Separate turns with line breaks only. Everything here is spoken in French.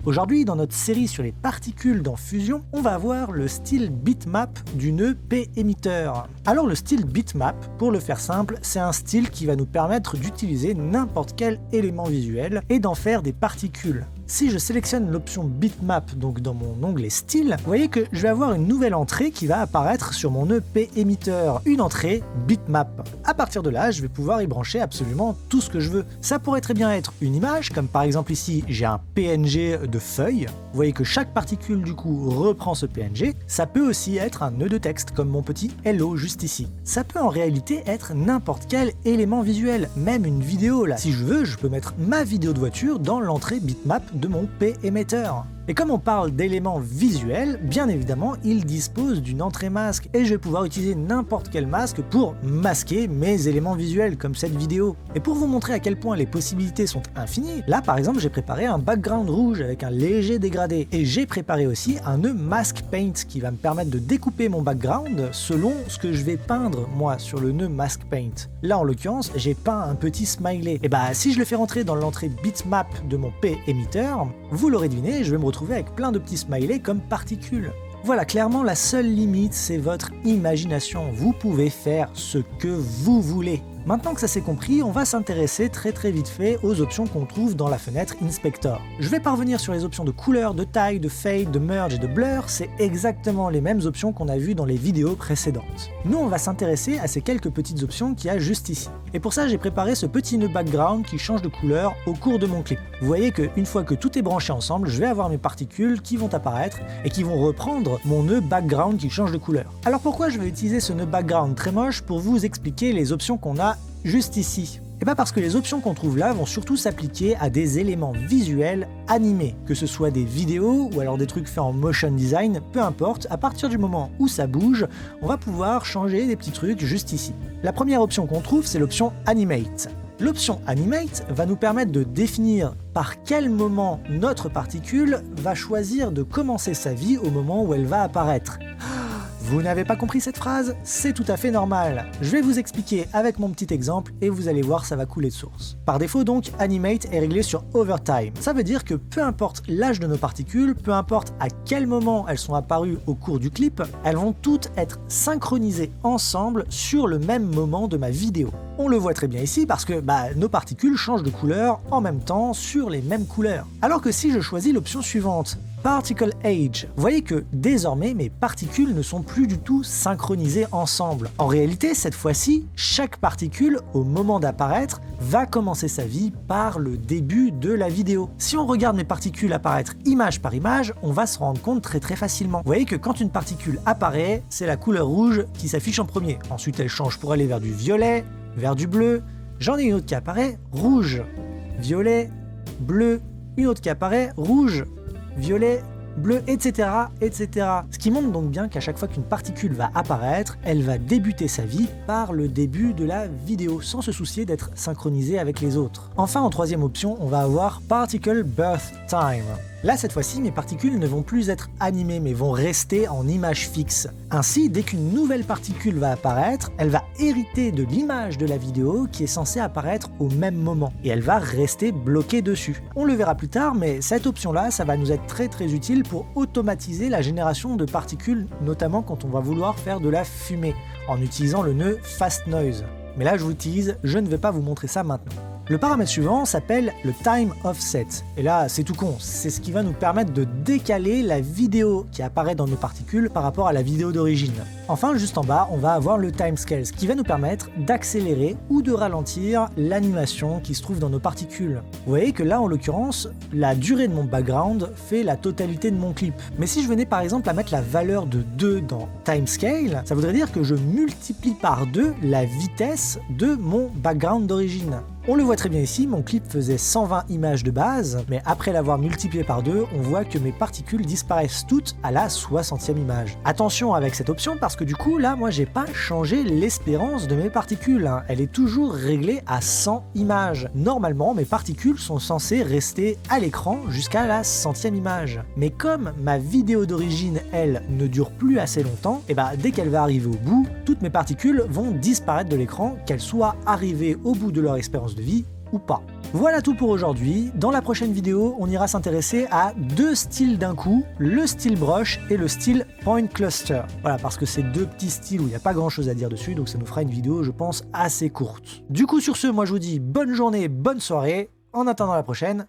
Aujourd'hui, dans notre série sur les particules dans Fusion, on va voir le style bitmap du nœud p-émetteur. Alors le style bitmap, pour le faire simple, c'est un style qui va nous permettre d'utiliser n'importe quel élément visuel et d'en faire des particules. Si je sélectionne l'option bitmap, donc dans mon onglet style, vous voyez que je vais avoir une nouvelle entrée qui va apparaître sur mon nœud p-émetteur, une entrée bitmap. À partir de là, je vais pouvoir y brancher absolument tout ce que je veux. Ça pourrait très bien être une image, comme par exemple ici, j'ai un PNG de feuille. Vous voyez que chaque particule du coup reprend ce PNG. Ça peut aussi être un nœud de texte, comme mon petit hello juste ici. Ça peut en réalité être n'importe quel élément visuel, même une vidéo là. Si je veux, je peux mettre ma vidéo de voiture dans l'entrée bitmap de mon p-émetteur. Et comme on parle d'éléments visuels, bien évidemment, il dispose d'une entrée masque et je vais pouvoir utiliser n'importe quel masque pour masquer mes éléments visuels comme cette vidéo. Et pour vous montrer à quel point les possibilités sont infinies, là par exemple j'ai préparé un background rouge avec un léger dégradé et j'ai préparé aussi un nœud mask paint qui va me permettre de découper mon background selon ce que je vais peindre moi sur le nœud mask paint. Là en l'occurrence j'ai peint un petit smiley. Et bah si je le fais rentrer dans l'entrée bitmap de mon p-émetteur, vous l'aurez deviné, je vais me retrouver avec plein de petits smileys comme particules. Voilà, clairement la seule limite c'est votre imagination, vous pouvez faire ce que vous voulez. Maintenant que ça s'est compris, on va s'intéresser très vite fait aux options qu'on trouve dans la fenêtre Inspector. Je vais parvenir sur les options de couleur, de taille, de fade, de merge et de blur, c'est exactement les mêmes options qu'on a vues dans les vidéos précédentes. Nous on va s'intéresser à ces quelques petites options qu'il y a juste ici. Et pour ça j'ai préparé ce petit nœud background qui change de couleur au cours de mon clip. Vous voyez qu'une fois que tout est branché ensemble, je vais avoir mes particules qui vont apparaître et qui vont reprendre mon nœud background qui change de couleur. Alors pourquoi je vais utiliser ce nœud background très moche pour vous expliquer les options qu'on a juste ici? Et bien parce que les options qu'on trouve là vont surtout s'appliquer à des éléments visuels animés, que ce soit des vidéos ou alors des trucs faits en motion design, peu importe, à partir du moment où ça bouge, on va pouvoir changer des petits trucs juste ici. La première option qu'on trouve, c'est l'option Animate. L'option Animate va nous permettre de définir par quel moment notre particule va choisir de commencer sa vie au moment où elle va apparaître. Vous n'avez pas compris cette phrase? C'est tout à fait normal. Je vais vous expliquer avec mon petit exemple et vous allez voir ça va couler de source. Par défaut donc, Animate est réglé sur Overtime. Ça veut dire que peu importe l'âge de nos particules, peu importe à quel moment elles sont apparues au cours du clip, elles vont toutes être synchronisées ensemble sur le même moment de ma vidéo. On le voit très bien ici parce que nos particules changent de couleur en même temps sur les mêmes couleurs. Alors que si je choisis l'option suivante, Particle Age, vous voyez que désormais mes particules ne sont plus du tout synchronisées ensemble. En réalité, cette fois-ci, chaque particule, au moment d'apparaître, va commencer sa vie par le début de la vidéo. Si on regarde mes particules apparaître image par image, on va se rendre compte très facilement. Vous voyez que quand une particule apparaît, c'est la couleur rouge qui s'affiche en premier. Ensuite, elle change pour aller vers du violet, vers du bleu. J'en ai une autre qui apparaît rouge, violet, bleu, une autre qui apparaît rouge, violet, bleu, etc. Ce qui montre donc bien qu'à chaque fois qu'une particule va apparaître, elle va débuter sa vie par le début de la vidéo, sans se soucier d'être synchronisée avec les autres. Enfin, en troisième option, on va avoir Particle Birth Time. Là, cette fois-ci, mes particules ne vont plus être animées, mais vont rester en image fixe. Ainsi, dès qu'une nouvelle particule va apparaître, elle va hériter de l'image de la vidéo qui est censée apparaître au même moment, et elle va rester bloquée dessus. On le verra plus tard, mais cette option-là, ça va nous être très utile pour automatiser la génération de particules, notamment quand on va vouloir faire de la fumée, en utilisant le nœud Fast Noise. Mais là, je vous tease, je ne vais pas vous montrer ça maintenant. Le paramètre suivant s'appelle le Time Offset. Et là, c'est tout con, c'est ce qui va nous permettre de décaler la vidéo qui apparaît dans nos particules par rapport à la vidéo d'origine. Enfin, juste en bas, on va avoir le Time Scale, ce qui va nous permettre d'accélérer ou de ralentir l'animation qui se trouve dans nos particules. Vous voyez que là, en l'occurrence, la durée de mon background fait la totalité de mon clip. Mais si je venais par exemple à mettre la valeur de 2 dans Time Scale, ça voudrait dire que je multiplie par 2 la vitesse de mon background d'origine. On le voit très bien ici, mon clip faisait 120 images de base, mais après l'avoir multiplié par 2, on voit que mes particules disparaissent toutes à la 60e image. Attention avec cette option parce que du coup, là, moi, j'ai pas changé l'espérance de mes particules. Elle est toujours réglée à 100 images. Normalement, mes particules sont censées rester à l'écran jusqu'à la 100e image. Mais comme ma vidéo d'origine, elle, ne dure plus assez longtemps, et dès qu'elle va arriver au bout, toutes mes particules vont disparaître de l'écran, qu'elles soient arrivées au bout de leur expérience de vie ou pas. Voilà tout pour aujourd'hui. Dans la prochaine vidéo, on ira s'intéresser à 2 styles d'un coup, le style brush et le style point cluster. Voilà, parce que c'est 2 petits styles où il n'y a pas grand chose à dire dessus, donc ça nous fera une vidéo, je pense, assez courte. Du coup, sur ce, moi je vous dis bonne journée, bonne soirée. En attendant la prochaine,